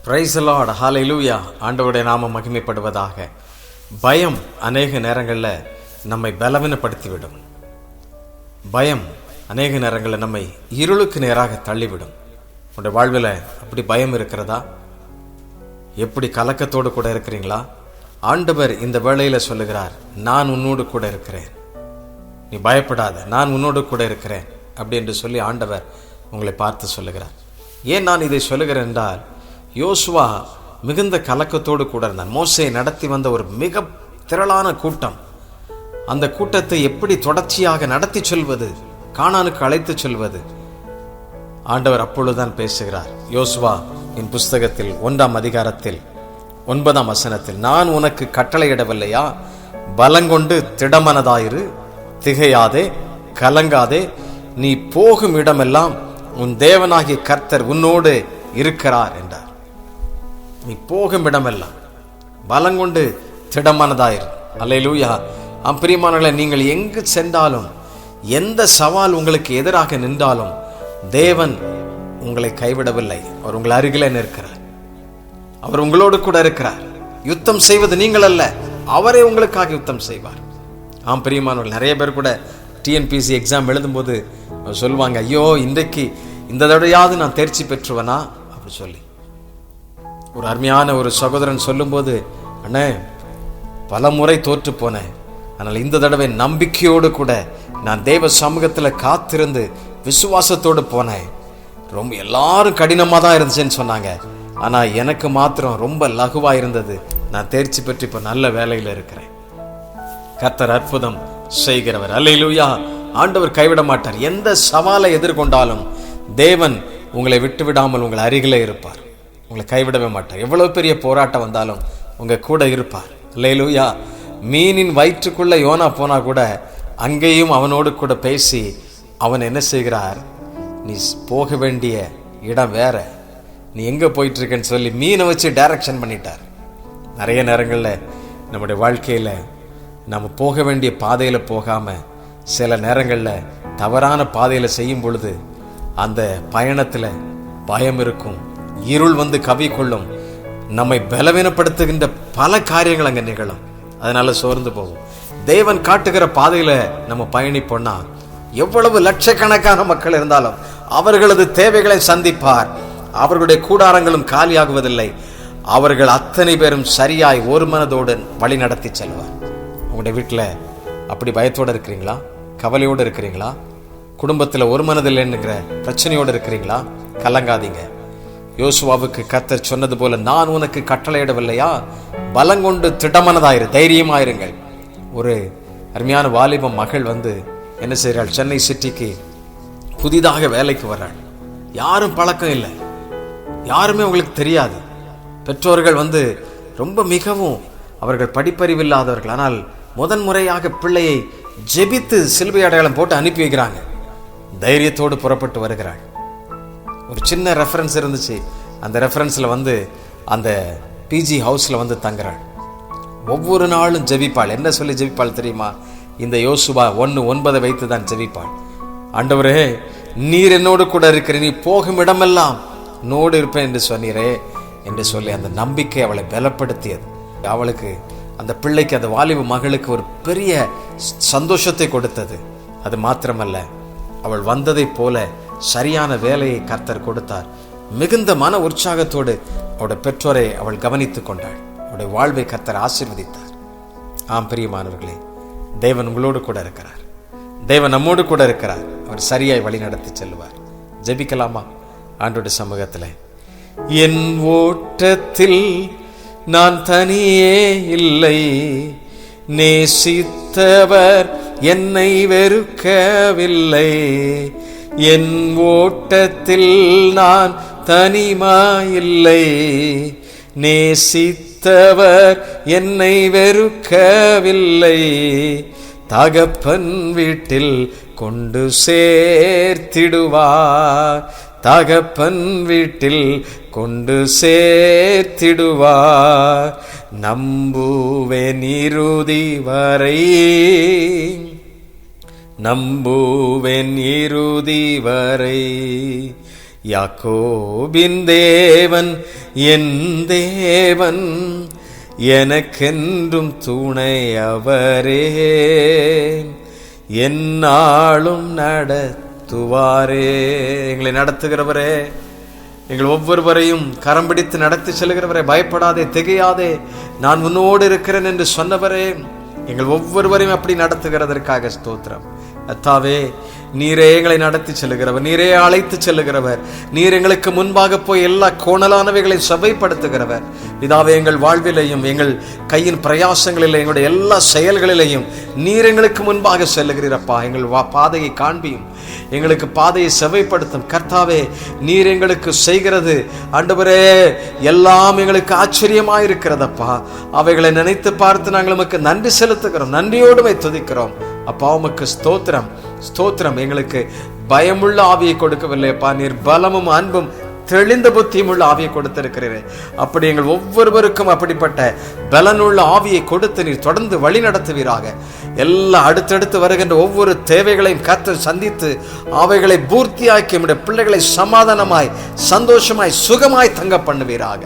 Praise the Lord, ஹல்லேலூயா. ஆண்டவருடைய நாமம் மகிமைப்படுவதாக. பயம் அநேக நேரங்களில் நம்மை பலவீனப்படுத்திவிடும். பயம் அநேக நேரங்களில் நம்மை இருளுக்கு நேராக தள்ளிவிடும். உங்களுடைய வாழ்வில் அப்படி பயம் இருக்கிறதா? எப்படி கலக்கத்தோடு கூட இருக்கிறீங்களா? ஆண்டவர் இந்த வேளையில் சொல்லுகிறார், நான் உன்னோடு கூட இருக்கிறேன், நீ பயப்படாத, நான் உன்னோடு கூட இருக்கிறேன் அப்படி என்று சொல்லி ஆண்டவர் உங்களை பார்த்து சொல்லுகிறார். ஏன் நான் இதை சொல்லுகிறேன் என்றால், யோசுவா மிகுந்த கலக்கத்தோடு கூட இருந்தான். மோசே நடத்தி வந்த ஒரு மிக திரளான கூட்டம். அந்த கூட்டத்தை எப்படி தொடர்ச்சியாக நடத்தி செல்வது, கானானுக்கு அழைத்து செல்வது? ஆண்டவர் அப்பொழுதுதான் பேசுகிறார். யோசுவா என் புஸ்தகத்தில் 1ஆம் அதிகாரத்தில் 9ஆம் வசனத்தில், நான் உனக்கு கட்டளையிடவில்லையா? பலங்கொண்டு திடமனதாயிரு, திகையாதே, கலங்காதே, நீ போகும் இடமெல்லாம் உன் தேவனாகிய கர்த்தர் உன்னோடு இருக்கிறார் என்றார். நீ போகும் இடமெல்லாம் பலங்கொண்டு திடமனதாயிரு. அல்லேலூயா. பிரியமானவர்களே, நீங்கள் எங்கு சென்றாலும், எந்த சவால் உங்களுக்கு எதிராக நின்றாலும், தேவன் உங்களை கைவிடவில்லை. அவர் உங்கள் அருகிலே நிற்கிறார். அவர் உங்களோடு கூட இருக்கிறார். யுத்தம் செய்வது நீங்கள் அல்ல, அவரே உங்களுக்காக யுத்தம் செய்வார். பிரியமானவர்கள், நிறைய பேர் கூட டிஎன்பிசி எக்ஸாம் எழுதும்போது சொல்லுவாங்க, ஐயோ இன்றைக்கு இந்த தடையாவது நான் தேர்ச்சி பெற்றுவனா அப்படி சொல்லி. ஒரு அருமையான ஒரு சகோதரன் சொல்லும்போது, அண்ணே பல முறை தோற்று போனேன், ஆனால் இந்த தடவை நம்பிக்கையோடு கூட நான் தேவ சமூகத்தில் காத்திருந்து விசுவாசத்தோடு போனேன். ரொம்ப எல்லாரும் கடினமாக தான் இருந்துச்சுன்னு சொன்னாங்க, ஆனால் எனக்கு மாத்திரம் ரொம்ப லகுவாக இருந்தது. நான் தேர்ச்சி பெற்று இப்போ நல்ல வேலையில் இருக்கிறேன். கர்த்தர் அற்புதம் செய்கிறவர். அல்லேலூயா. ஆண்டவர் கைவிட மாட்டார். எந்த சவாலை எதிர்கொண்டாலும் தேவன் உங்களை விட்டு விடாமல் உங்கள் அருகிலே இருப்பார். உங்களை கைவிடவே மாட்டார். எவ்வளவு பெரிய போராட்டம் வந்தாலும் உங்க கூட இருப்பார். அல்லேலூயா. மீனின் வயிற்றுக்குள்ள யோனா போனா கூட அங்கேயும் அவனோடு கூட பேசி அவன் என்ன செய்கிறார், நீ போக வேண்டிய இடம் வேற, நீ எங்க போயிட்டு இருக்கேன்னு சொல்லி மீனை வச்சு டைரக்ஷன் பண்ணிட்டார். நிறைய நேரங்களில் நம்முடைய வாழ்க்கையில நம்ம போக வேண்டிய பாதையில போகாம சில நேரங்களில் தவறான பாதையில செய்யும் பொழுது அந்த பயணத்துல பயம் இருக்கும், இருள் வந்து கவி கொள்ளும், நம்மை பலவீனப்படுத்துகின்ற பல காரியங்கள் அங்கே நிகழும். அதனால சோர்ந்து போகும். தேவன் காட்டுகிற பாதையில நம்ம பயணிப்போம்னா எவ்வளவு லட்சக்கணக்கான மக்கள் இருந்தாலும் அவர்களது தேவைகளை சந்திப்பார். அவர்களுடைய கூடாரங்களும் காலியாகுவதில்லை. அவர்கள் அத்தனை பேரும் சரியாய் ஒரு மனதோடு வழி நடத்தி செல்வார். உங்களுடைய வீட்டில் அப்படி பயத்தோடு இருக்கிறீங்களா? கவலையோடு இருக்கிறீங்களா? குடும்பத்தில் ஒரு மனதில்லைங்கிற பிரச்சனையோடு இருக்கிறீங்களா? கலங்காதீங்க. யோசுவாவுக்கு கர்த்தர் சொன்னது போல, நான் உனக்கு கட்டளையிடவில்லையா? பலங்கொண்டு திடமனதாயிரு, தைரியமாயிருங்கள். ஒரு அருமையான வாலிப மகள் வந்து என்ன செய்கிறாள், சென்னை சிட்டிக்கு புதிதாக வேலைக்கு வர்றாள். யாரும் பழக்கம் இல்லை, யாருமே உங்களுக்கு தெரியாது. பெற்றோர்கள் வந்து ரொம்ப மிகவும் அவர்கள் படிப்பறிவில்லாதவர்கள். ஆனால் முதன்முறையாக பிள்ளையை ஜெபித்து சிலுவை அடையாளம் போட்டு அனுப்பி வைக்கிறாங்க. தைரியத்தோடு புறப்பட்டு வருகிறாள். ஒரு சின்ன ரெஃபரன்ஸ் இருந்துச்சு. அந்த ரெஃபரன்ஸில் வந்து அந்த பிஜி ஹவுஸில் வந்து தங்குறாள். ஒவ்வொரு நாளும் ஜெபிப்பாள். என்ன சொல்லி ஜெபிப்பாள் தெரியுமா? இந்த யோசுவா 1:9 வைத்து தான் ஜெபிப்பாள். ஆண்டவரே, நீர் என்னோடு கூட இருக்கிற, நீ போகும் இடமெல்லாம் நோடு இருப்பேன் என்று சொன்னீரே என்று சொல்லி அந்த நம்பிக்கை அவளை பலப்படுத்தியது. அவளுக்கு, அந்த பிள்ளைக்கு, அந்த வாலிப மகளுக்கு ஒரு பெரிய சந்தோஷத்தை கொடுத்தது. அது மாத்திரமல்ல, அவள் வந்ததை போல சரியான வேலையை கர்த்தர் கொடுத்தார். மிகுந்த மன உற்சாகத்தோடு அவருடைய பெற்றோரை அவள் கவனித்துக் கொண்டாள். அவருடைய வாழ்வை கர்த்தர் ஆசீர்வதித்தார். பிரியமானவர்களே, தேவன் உங்களோடு கூட இருக்கிறார். தேவன் நம்மோடு கூட இருக்கிறார். அவர் சரியாய் வழி நடத்தி செல்வார். ஜெபிக்கலாமா? ஆண்டவருடைய சமூகத்தில், என் ஓட்டத்தில் நான் தனியே இல்லை, நேசித்தவர் என்னை வெறுக்கவில்லை. என் ஓட்டத்தில் நான் தனிமாயில்லை, நேசித்தவர் என்னை வெறுக்கவில்லை. தகப்பன் வீட்டில் கொண்டு சேர்த்திடுவார், தகப்பன் வீட்டில் கொண்டு சேர்த்திடுவார். நம்புவேன் இறுதி வரை, நம்புவேன் இறுதி வரை. யாக்கோபின் தேவன் என் தேவன், எனக்கென்றும் துணை அவரே, என்னாலும் நடத்துவாரே. எங்களை நடத்துகிறவரே, எங்கள் ஒவ்வொருவரையும் கரம் பிடித்து நடத்தி செல்கிறவரே, பயப்படாதே திகையாதே, நான் உன்னோடு இருக்கிறேன் என்று சொன்னவரே, எங்கள் ஒவ்வொருவரையும் அப்படி நடத்துகிறதற்காக ஸ்தோத்திரம். கர்த்தாவே, நீரே எங்களை நடத்தி செல்லுகிறவர், நீரே அழைத்து செல்லுகிறவர், நீர் எங்களுக்கு முன்பாக போய் எல்லா கோணலானவைகளை சபைப்படுத்துகிறவர். பிதாவே, எங்கள் வாழ்விலையும் எங்கள் கையின் பிரயாசங்களிலே எங்களுடைய எல்லா செயல்களிலேயும் நீர் எங்களுக்கு முன்பாக செல்லுகிறப்பா. எங்கள் பாதையை காண்பியும், எங்களுக்கு பாதையை செவைப்படுத்தும். கர்த்தாவே, நீர் எங்களுக்கு செய்கிறது ஆண்டவரே எல்லாம் எங்களுக்கு ஆச்சரியமாயிருக்கிறதப்பா. அவைகளை நினைத்து பார்த்து நாங்கள் உமக்கு நன்றி செலுத்துகிறோம், நன்றியோடுமை துதிக்கிறோம். அப்பா, உமக்கு ஸ்தோத்திரம் ஸ்தோத்திரம். எங்களுக்கு பயமுள்ள ஆவியை கொடுக்கவில்லைப்பா, நீர் பலமும் அன்பும் தெளிந்த புத்தியும் உள்ள ஆவியை கொடுத்திருக்கிறீரே. அப்படி எங்கள் ஒவ்வொருவருக்கும் அப்படிப்பட்ட பலனுள்ள ஆவியை கொடுத்து நீர் தொடர்ந்து வழி நடத்துவீராக. எல்லா அடுத்தடுத்து வருகின்ற ஒவ்வொரு தேவைகளையும் கர்த்தர் சந்தித்து அவைகளை பூர்த்தியாக்கி நம்முடைய பிள்ளைகளை சமாதானமாய் சந்தோஷமாய் சுகமாய் தங்க பண்ணுவீராக.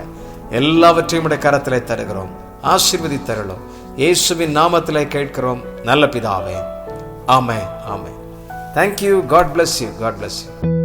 எல்லாவற்றையும் உடைய கரத்திலே தருகிறோம், ஆசீர்வதி தருகிறோம். இயேசுவின் நாமத்திலே கேட்கிறோம் நல்ல பிதாவே, ஆமென், ஆமென். Thank you. God bless you. God bless you.